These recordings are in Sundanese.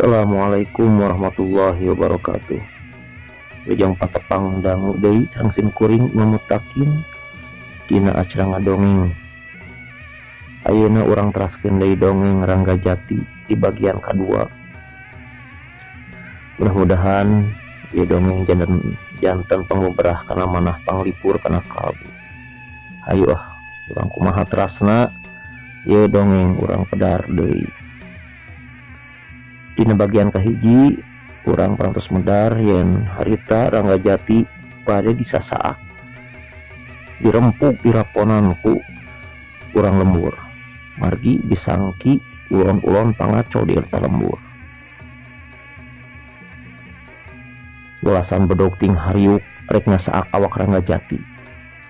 Assalamualaikum warahmatullahi wabarakatuh. Ujang patepang dangu deui sangsin kuring memutakin dina acara ngadongeng. Ayeuna urang teraskeun deui dongeng Rangga Jati di bagian kedua. Mudah-mudahan ieu dongeng janten panguberah kana manah panglipur kana kalbu. Hayu urang kumaha terasna ieu dongeng urang pedar deui. Dina bagian kahiji urang parantos medar yen harita Rangga Jati bade disasaak dirempuk diraponan ku urang lembur margi disangki ulon-ulon pangaco di erta lembur. Ulasan bedog ting hariuk rek ngasaak awak Rangga Jati,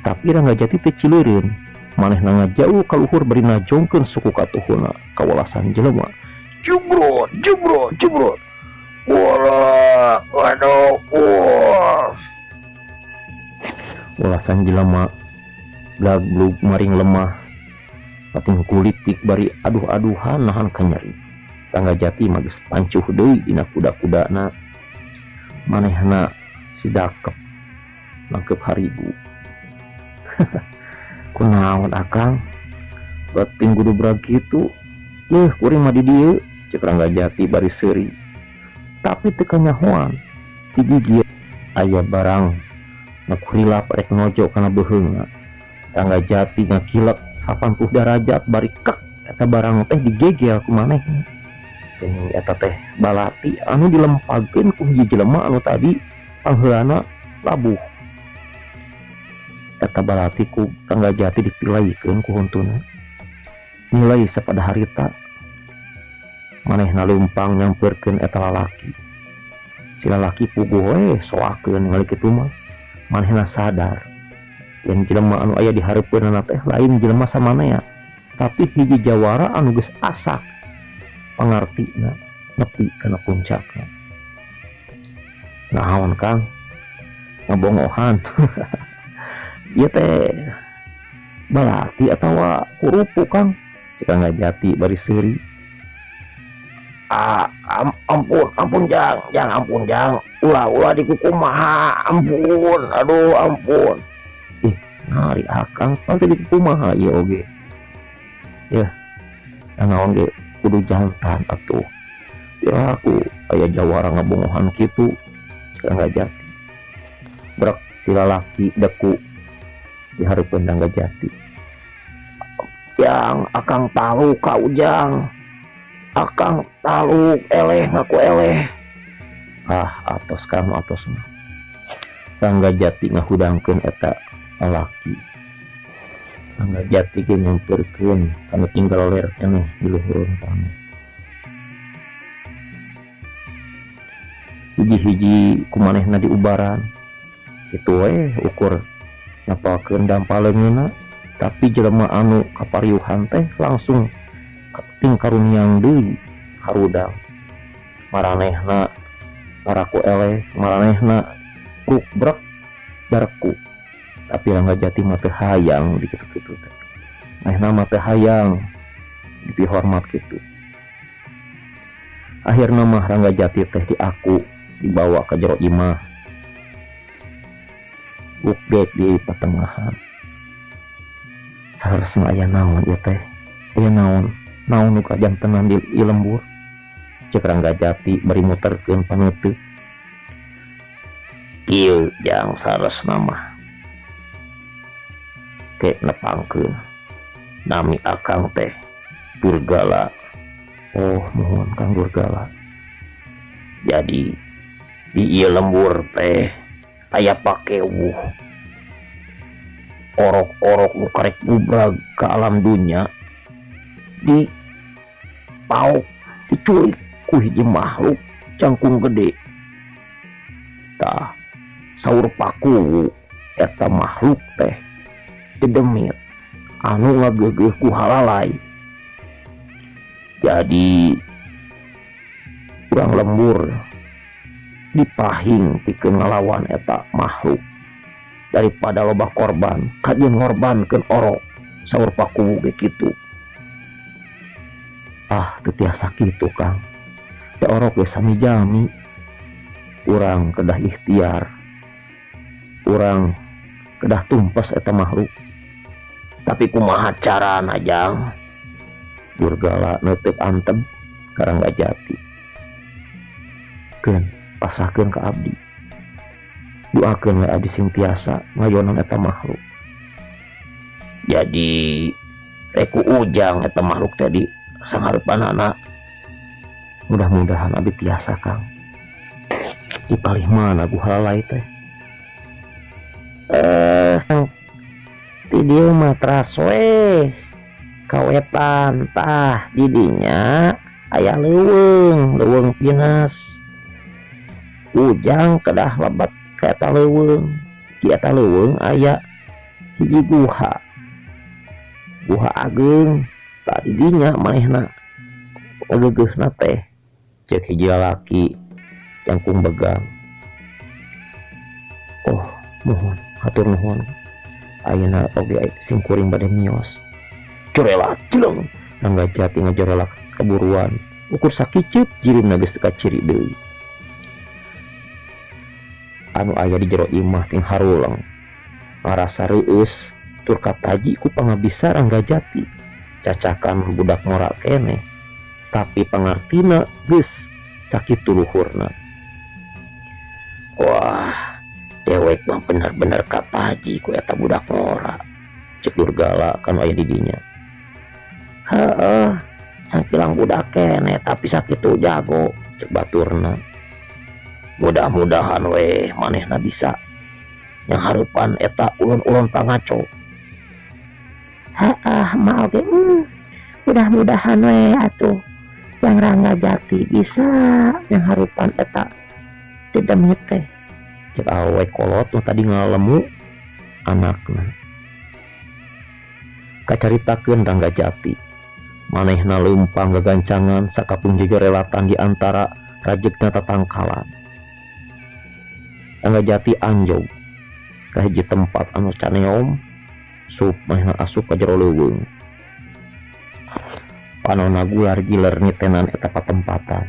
tapi Rangga Jati teu cileureun manehna ngajauh ka luhur bari najongkeun suku katuhuna ka welasan jelema. Jubrot, jubrot, jubrot. Wala, waduh, ulasan jelema gaglug maring lemah pating kulitik bari aduh-aduhan nahan kanyeri. Rangga Jati magis pancuh deui dina kuda-kudana manehna sidakep nangkep harigu. Kunaon akang bating kudu begitu kuring mah di dieu cek Rangga Jati bari seuri tapi teu kanyahoan ti gigi aya barang ngakurilap rek nojo kana beuheungna. Rangga Jati ngakilek 80 derajat bari kek eta barang teh digegel ku manehna. Teh eta teh balati anu dilempagkeun ku hiji jelema anu tadi pangheulana labuh. Eta balati ku Rangga Jati dipilaikeun ku huntuna. Nilai sapada harita manehna lumpang nyampeurkeun eta lalaki. Si lalaki puguh soakeun ningali kitu mah manehna sadar yen jelema anu aya di hareupeunna teh lain jelema samanea tapi hiji jawara anu geus asak pangartina nepi kana puncakna. Naon Kang ngabongohan? Ieu teh balati atawa kurupu Kang? Cek Rangga Jati bari seuri. Ampun jang ulah dikukumaha, ampun, aduh ampun. Nari akang pantai dikukumaha ieu oge. Ya, naon ge kudu jantan atuh. Ya aku aya jawara ngabongohan kitu, Rangga Jati. Brek si lalaki deku di hareupeun Rangga Jati. Yang akang tahu ka ujang. Akang taluk eleh ngaku eleh. Atos kamu atos mah. Rangga Jati ngahudangkeun eta lalaki. Rangga Jati ge nyampeurkeun kana tinggal ler keneh di luhur tanah. Hiji-hiji kumanehna diubaran. Kitu we ukur nyapalkeun dampaleungeuna, tapi jelema anu kapariuhan teh langsung ting karuniang deui harudang. Maranehna ngaraku eleh, maranehna kruk brek darku. Tapi Rangga Jati mah teu hayang dikitu-kitu teh. Manehna mah teu hayang dipihormat kitu. Akhirna mah Rangga Jati teh diaku dibawa ka jero imah. Bukdek di pertengahan. Saresna aya naon ieu teh? Aya naon nu kajantenan di lembur? Cek Rangga Jati bari muterkeun paneuteuk. Ieu jang saresna mah ke nepangkeun nami akang teh Durgala. Oh mohon Kang Durgala. Jadi di ieu lembur teh aya pakewuh orok-orok nu karek bubrag ka alam dunya di pauk diculik ku hiji makhluk cangkung gede. Tah saur paku eta makhluk teh dedemit anu ngageugeuh ku halalai. Jadi urang lembur dipahing pikeun ngalawan eta makhluk daripada loba korban kadieun ngorbankeun orok saur paku ge kitu. Teu tiasa kitu Kang. teh orok ge sami jami urang kedah ikhtiar, urang kedah tumpas eta makhluk. Tapi kumaha carana Jang? Durgala neuteuk anteb Karangga Jati. Keun pasrahkeun ka abdi. Doakeun we abdi sing tiasa ngayonan eta makhluk. Jadi reku ujang eta makhluk tadi sangarepanana. Mudah-mudahan abdi tiasa Kang. Di palih mana guhalai teh? Ti dieu matras we kawetan tah didinya aya leuweung pinas. Ujang kedah lebat ka eta leuweung. Di eta leuweung aya hiji guha ageung. Tak didinya manehna gegeusna teh ceuk hiji lalaki jangkung begang. Oh mohon hatur nuhun, ayeuna oge sing kuring bade mios. Curela celeng Rangga Jati ngajorelak kaburuan ukur sakiceut jirimna geus teu kaciri deui. Anu aya di jero imah ting haruleng ngarasa reueus tur kataji ku pangabisa Rangga Jati cacakan budak ngora keneh, tapi pangartina geus sakitu luhurna. Wah, dewek mah bener-bener kataji ku eta budak ngora, cek Durgala kan aya di dinya. Heeh, sakilang budak keneh tapi sakitu jago, cek baturna. Mudah-mudahan we manehna bisa yang harupan eta ulun-ulun pangaco. Mau ge mudah-mudahan we atuh yang Rangga Jati bisa yang harupan eta dedemit teh, cek awe kolot nu tadi ngalemu anakna. Kacaritakeun Rangga Jati manehna leumpang gagancangan sakapung relatan di antara rajekna tatangkalan. Rangga Jati anjog ka hiji tempat anu caneom sup manehna asup ka jero leuweung. Panonna gular giler nitenan eta patempatan.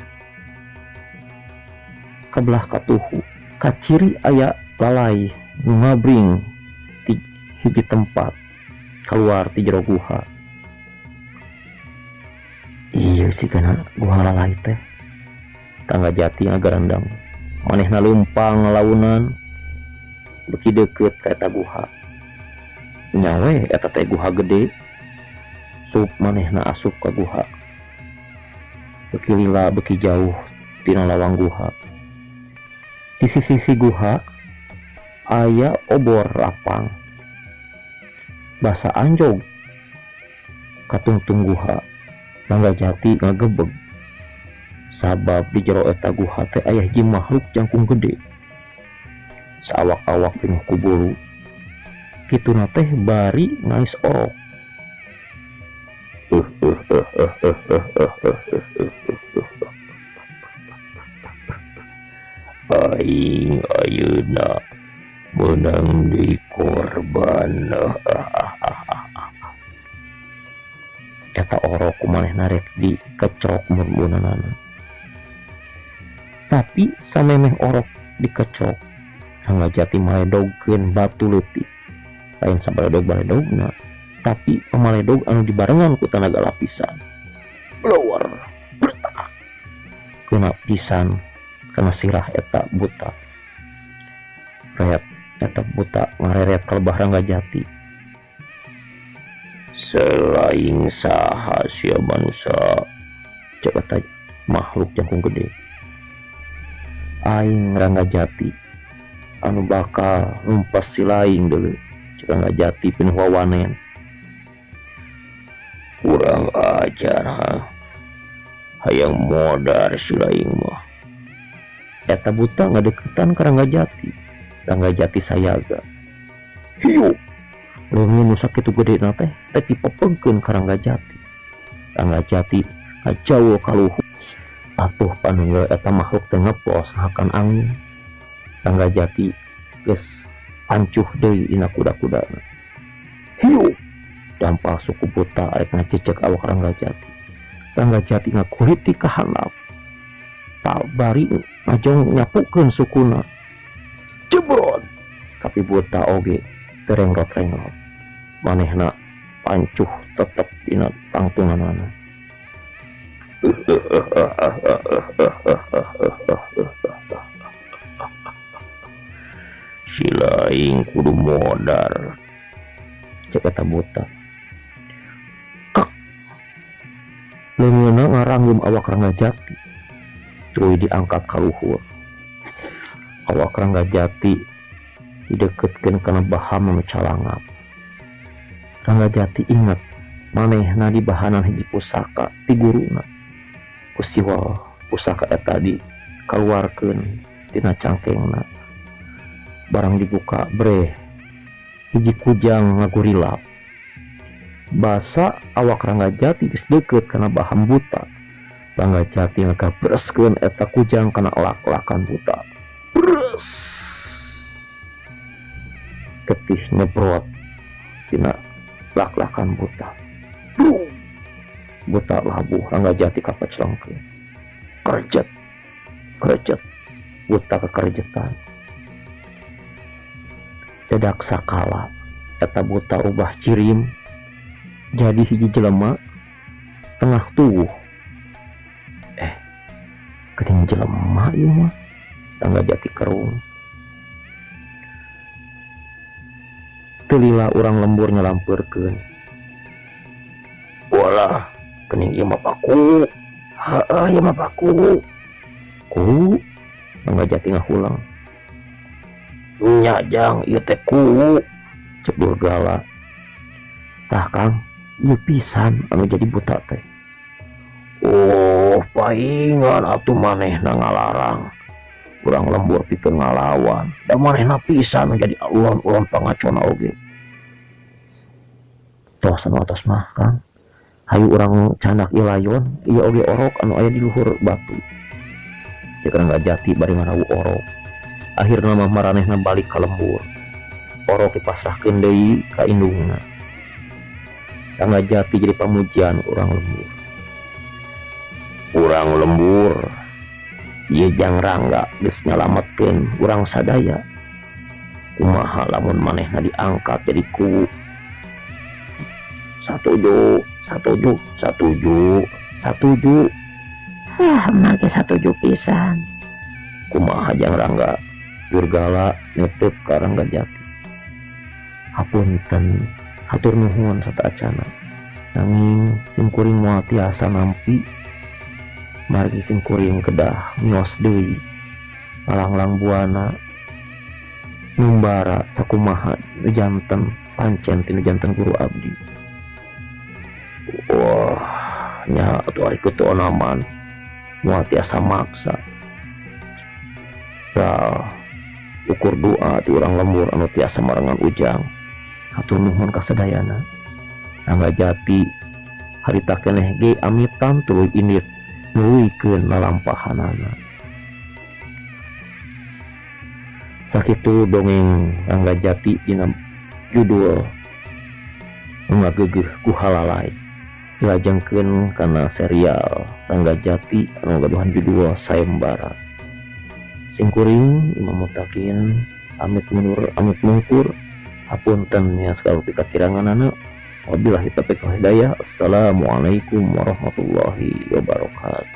Kabelah katuhu kaciri aya lalai ngabring ti hiji tempat keluar ti jero guha. Iya sih kana guha lalai teh. Rangga Jati ngagarandang manehna leumpang ngalaunan beki deukeut ka eta guha. Nyawe eta teh guha gede. Sup manehna asup ka guha. Beki lila beki jauh tina lawang guha. Di sisi guha aya obor lapang. Basa anjog katungtung guha. Rangga Jati ngagebeg sabab di jero eta guha teh aya hiji makhluk jangkung gede. Saawak-awak penuh ku bulu. Kituna teh bari ngais orok. Aing ayeuna menang di korban. Eta orok kumanehna rek dikecrok mun-munanana. Tapi samemeh orok dikecrok, Rangga Jati maledogkeun batu leutik. Lain sabaledog-baledogna, tapi pamaledog anu dibarengan ku tenaga lapisan. Blower. Kena pisan kana sirah eta buta. Rayap eta buta ngareret kalebah Rangga Jati. Selain saha sia manusia, cek eta makhluk jangkung gede. Aing Rangga Jati anu bakal numpas si laing deuleu. Rangga Jati pinuh wawanen. Kurang ajar hayang modar si laing mah. Eta buta ngadeketan ka Rangga Jati. Rangga Jati sayaga. Hiu. Leungin nu sakitu gedena teh dipepegkeun ka Rangga Jati. Rangga Jati ngajauh ka luhur. Atuh panunggal eta makhluk teh ngeplos hakan angin. Rangga Jati geus pancuh deui dina kuda-kudana. Hiu. Dampal suku buta arek ngacecek awak Rangga Jati. Rangga Jati ngakuriti ka handap. tak bari ngajong nyapukeun sukuna. Jebrot. Tapi buta oge terengrot-rengrot. Manehna pancuh tetep dina tangtunganana. Si laing kudu modar, cek eta buta. Kak, leungeunna ngaranggum awak Ranggajati, tuluy diangkat ka luhur. Awak Ranggajati dideketkeun kana baham anu calangap. Ranggajati inget manehna di bahanan hiji pusaka ti guruna. Kusiwa pusaka eta dikaluarkeun tina cangkengna. Barang dibuka breh hiji kujang ngagurilap. Basa awak Ranggajati geus deukeut kana baham buta. Ranggajati ngagabreskeun eta kujang kana lak-lakan buta. Bres. Getih nyebrot tina lak-lakan buta. Buta labuh, Ranggajati kapeclengkeun. Kerjet, kerjet, buta kekerjetan. Dadak sakala eta buta ubah cirim jadi hiji jelema tengah tubuh. Geuning jelema ieu mah. Ranggajati kerung. Teu lila urang lembur nyalampurkeun. Walah, geuning ieu mah paku. Heeh, ieu mah paku. Ku, Ranggajati ngahulang. Nya jang ieu teh ku, cek Durgala. Tah Kang, ieu pisan anu jadi buta teh. Oh, paingan atuh manehna ngalarang. Urang lembur pikeun ngalawan. Da manehna pisan anu jadi ulon-ulon pangacona oge. Toh sanotos mah Kang. Hayu urang candak ieu layon, ieu oge orok anu aya di luhur batu. Cek Ranggajati bari ngarawu orok. Akhirna mah maranehna balik ka lembur. Orok dipasrahkeun deui ka indungna. Ranggajati jadi pamujian urang lembur. Urang lembur, ieu Jang Rangga geus nyalametkeun urang sadaya. Kumaha lamun manehna diangkat jadi ku? Satuju, satuju, satuju, satuju. Make satuju pisan. Kumaha Jang Rangga? Durgala nitip ka Ranggajati. Hapunten, hatur nuhun sataacana. Nanging simkuring moal tiasa nampi. Margi simkuring kedah mios deui. Malanglang buana numbara sakumaha nu janten pancen tinu janten guru abdi. Wah, nya atuh ari kutu onaman moal tiasa maksa. Ukur doa ti urang lembur anu tiasa marengan ujang. Hatur nuhun kasadayana. Ranggajati harita keneh ge amitan tuluy indit nuwikeun lalampahanana. Sakitu dongeng Ranggajati dina judul ngageugeuh ku halalai. Dilajengkeun kana serial Ranggajati anu gaduhan judul Sayembara. Singkuring Imam Mutakin amit mundur amit mungkur. Hapunten ya segala pikakiranganana. Wabillahi taufiq wal hidayah. Assalamualaikum warahmatullahi wabarakatuh.